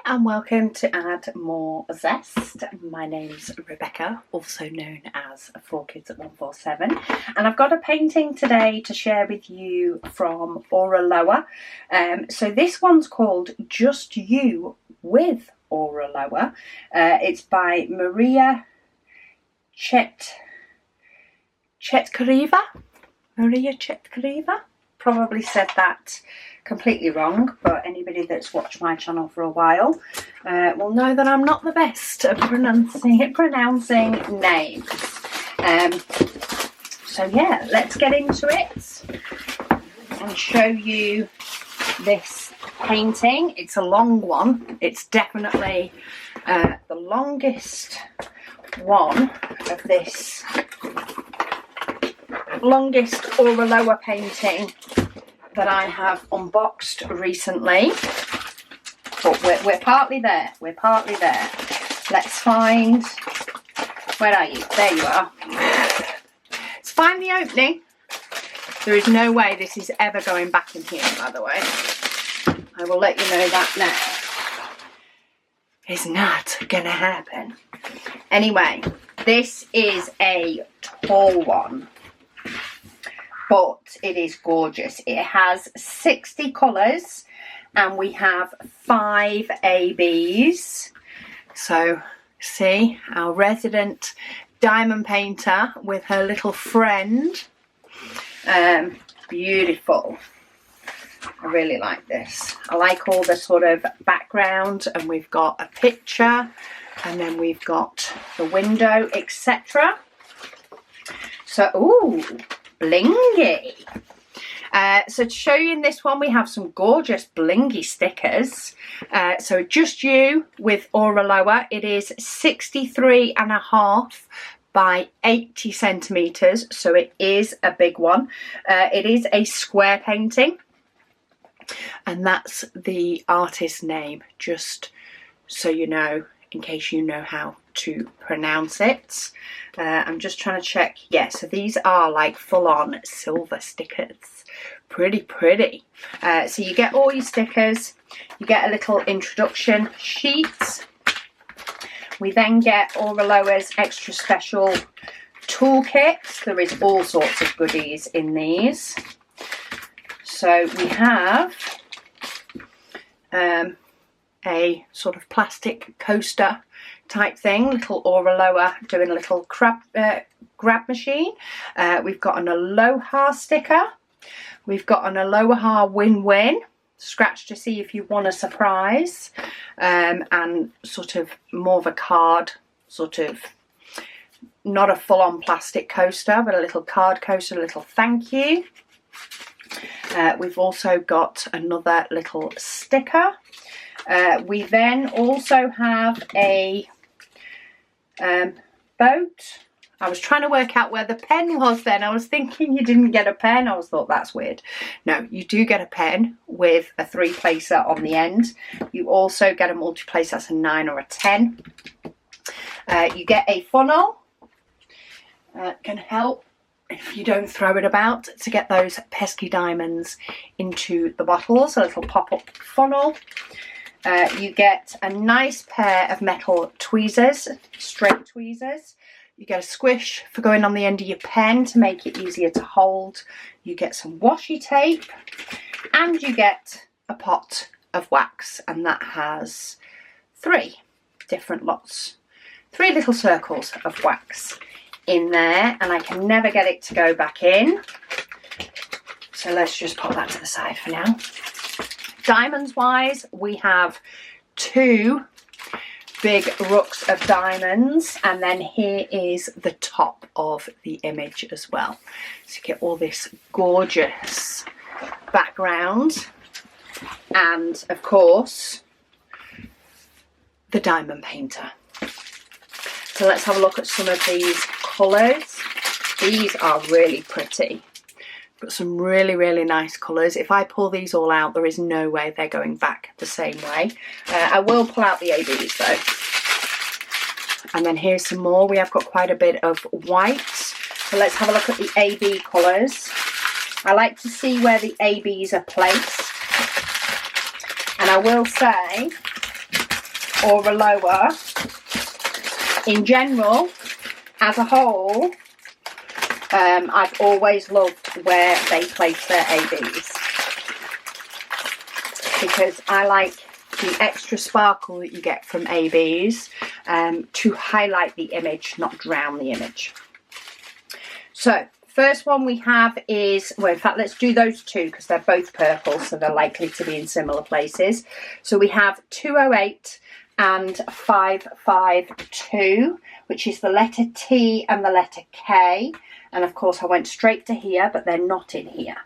and welcome to Add More Zest. My name's Rebecca, also known as 4Kids at 147, and I've got a painting today to share with you from Oraloa. So this one's called Just You with Oraloa. It's by Maria Chetkariva. Probably said that completely wrong, but anybody that's watched my channel for a while will know that I'm not the best at pronouncing names. So yeah, let's get into it and show you this painting. It's a long one. It's definitely the longest one of this longest Oraloa painting that I have unboxed recently, but we're partly there. Let's find, where are you? There you are. Let's find the opening. There is no way this is ever going back in here, by the way. I will let you know that now. It's not gonna happen. Anyway, this is a tall one, but it is gorgeous. It has 60 colours and we have 5 ABs. So see, our resident diamond painter with her little friend. Beautiful. I really like this. I like all the sort of background, and we've got a picture and then we've got the window, etc. So, ooh, blingy. So to show you in this one, we have some gorgeous blingy stickers. So Just You with Oraloa. It is 63.5 by 80 centimetres, so it is a big one. It is a square painting, and that's the artist's name, just so you know, in case you know how to pronounce it. I'm just trying to check. Yeah, so these are like full-on silver stickers. Pretty. So you get all your stickers, you get a little introduction sheet. We then get Oraloa's extra special toolkit. There is all sorts of goodies in these. So we have a sort of plastic coaster type thing, little Oraloa doing a little grab machine. We've got an Aloha sticker. We've got an Aloha win-win, scratch to see if you want a surprise, and sort of more of a card, sort of not a full-on plastic coaster, but a little card coaster, a little thank you. We've also got another little sticker. We then also have a boat. I was trying to work out where the pen was then. I was thinking you didn't get a pen. I thought that's weird. No, you do get a pen with a 3-placer on the end. You also get a multi-place, that's a 9 or a 10. You get a funnel. Can help if you don't throw it about to get those pesky diamonds into the bottles. A little pop-up funnel. You get a nice pair of metal tweezers, straight tweezers. You get a squish for going on the end of your pen to make it easier to hold. You get some washi tape, and you get a pot of wax, and that has 3 different lots, 3 little circles of wax in there, and I can never get it to go back in. So let's just put that to the side for now. Diamonds wise, we have 2 big rooks of diamonds, and then here is the top of the image as well. So you get all this gorgeous background, and of course the diamond painter. So let's have a look at some of these colours. These are really pretty. Got some really nice colours. If I pull these all out, there is no way they're going back the same way. I will pull out the ABs though. And then here's some more. We have got quite a bit of white. So let's have a look at the AB colours. I like to see where the ABs are placed. And I will say Oraloa, in general, as a whole, I've always loved where they place their ABs, because I like the extra sparkle that you get from ABs to highlight the image, not drown the image. So first one we have is, well, in fact, let's do those two because they're both purple, so they're likely to be in similar places. So we have 208 and 552, which is the letter T and the letter K. And of course I went straight to here, but they're not in here.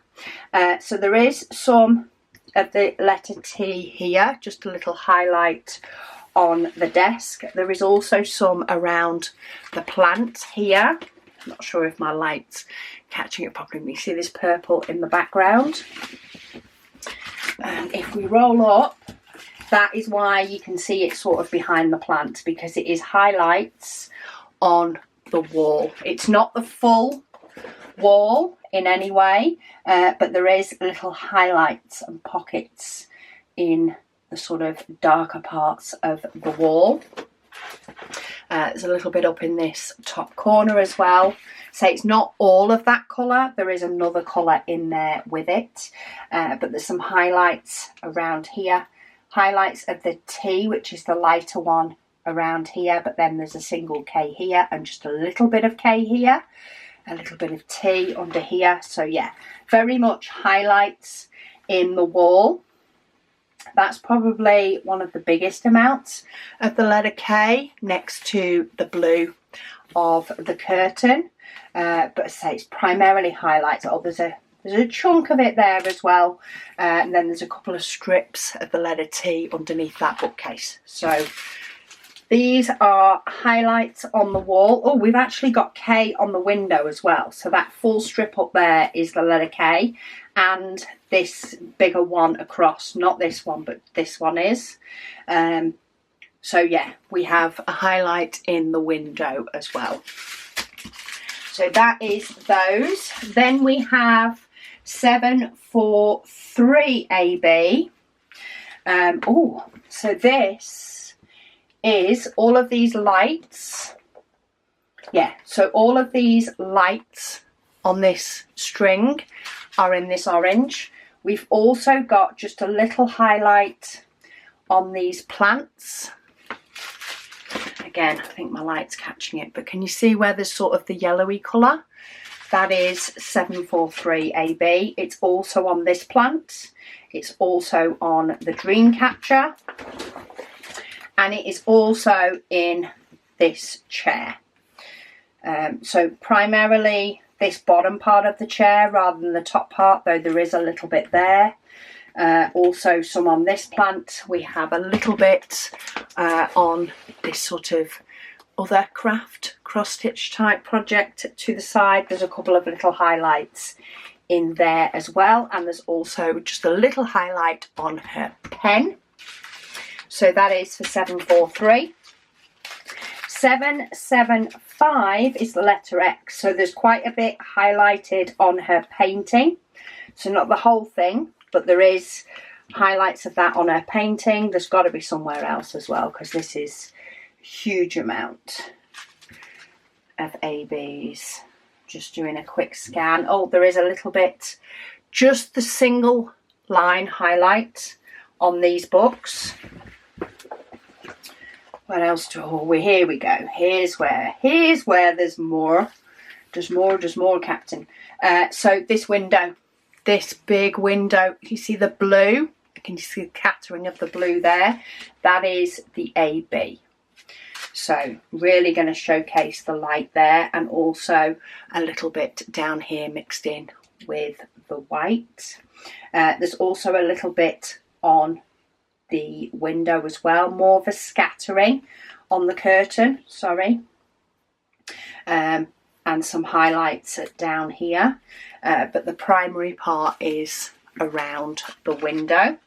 So there is some of the letter T here, just a little highlight on the desk. There is also some around the plant here. I'm not sure if my light's catching it properly. You see this purple in the background. And if we roll up, that is why you can see it sort of behind the plant, because it is highlights on the wall. It's not the full wall in any way, but there is little highlights and pockets in the sort of darker parts of the wall. There's a little bit up in this top corner as well. So it's not all of that colour, there is another colour in there with it, but there's some highlights around here, highlights of the T, which is the lighter one, around here, but then there's a single K here and just a little bit of K here, a little bit of T under here. So yeah, very much highlights in the wall. That's probably one of the biggest amounts of the letter K, next to the blue of the curtain. But I say it's primarily highlights. Oh, there's a chunk of it there as well. And then there's a couple of strips of the letter T underneath that bookcase. So these are highlights on the wall. Oh, we've actually got K on the window as well. So that full strip up there is the letter K. And this bigger one across, not this one, but this one is. So yeah, we have a highlight in the window as well. So that is those. Then we have 743 AB. Oh, so this is all of these lights. Yeah, so all of these lights on this string are in this orange. We've also got just a little highlight on these plants. Again, I think my light's catching it, but can you see where there's sort of the yellowy colour? That is 743 AB. It's also on this plant. It's also on the dream catcher. And it is also in this chair. So primarily this bottom part of the chair rather than the top part, though there is a little bit there. Also some on this plant. We have a little bit on this sort of other craft cross-stitch type project to the side. There's a couple of little highlights in there as well, and there's also just a little highlight on her pen. So that is for 743. 775 is the letter X, so there's quite a bit highlighted on her painting. So not the whole thing, but there is highlights of that on her painting. There's got to be somewhere else as well, because this is a huge amount of ABs. Just doing a quick scan. Oh, there is a little bit, just the single line highlight on these books. What else do, oh, here we go. Here's where there's more. There's more, Captain. So this window, this big window, you see the blue? Can you see the scattering of the blue there? That is the AB. So really going to showcase the light there, and also a little bit down here mixed in with the white. There's also a little bit on the window as well, more of a scattering on the curtain, sorry, and some highlights down here, but the primary part is around the window.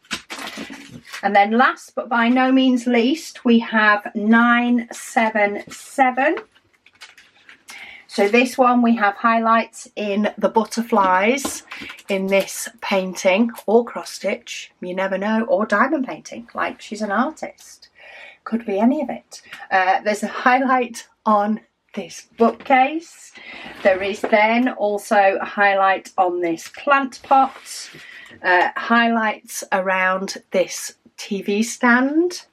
And then last but by no means least, we have 977. So this one we have highlights in the butterflies in this painting, or cross stitch, you never know, or diamond painting, like she's an artist. Could be any of it. There's a highlight on this bookcase. There is then also a highlight on this plant pot. Highlights around this TV stand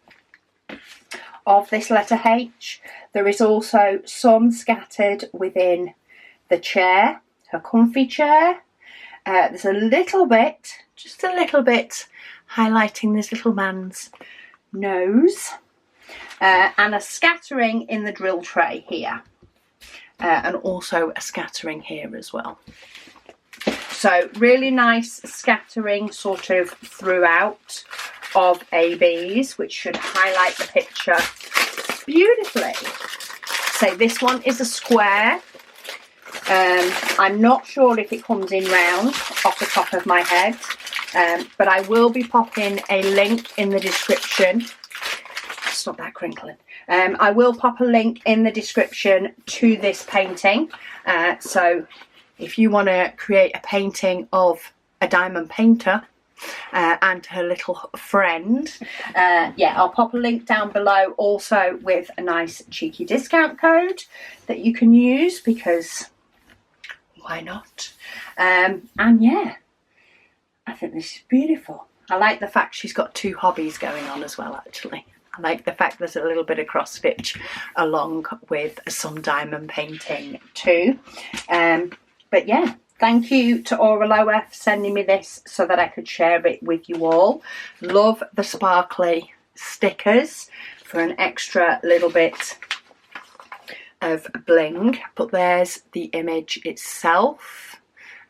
of this letter H. There is also some scattered within the chair, her comfy chair. There's a little bit, just a little bit, highlighting this little man's nose. And a scattering in the drill tray here. And also a scattering here as well. So really nice scattering sort of throughout of ABs, which should highlight the picture beautifully. So this one is a square. I'm not sure if it comes in round off the top of my head, but I will be popping a link in the description. Stop that crinkling. I will pop a link in the description to this painting. So if you want to create a painting of a diamond painter and her little friend, yeah, I'll pop a link down below, also with a nice cheeky discount code that you can use, because why not? And yeah, I think this is beautiful. I like the fact she's got two hobbies going on as well, actually. I like the fact there's a little bit of cross stitch along with some diamond painting too. But yeah, thank you to Oraloa for sending me this so that I could share it with you all. Love the sparkly stickers for an extra little bit of bling. But there's the image itself.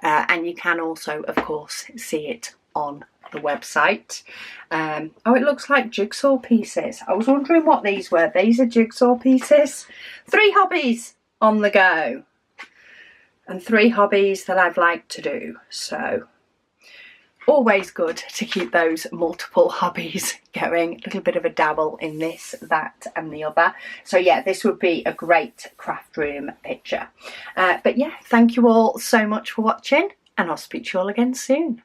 And you can also, of course, see it on the website. Oh, it looks like jigsaw pieces. I was wondering what these were. These are jigsaw pieces. 3 hobbies on the go. And 3 hobbies that I've liked to do. So always good to keep those multiple hobbies going. A little bit of a dabble in this, that and the other. So yeah, this would be a great craft room picture. But yeah, thank you all so much for watching, and I'll speak to you all again soon.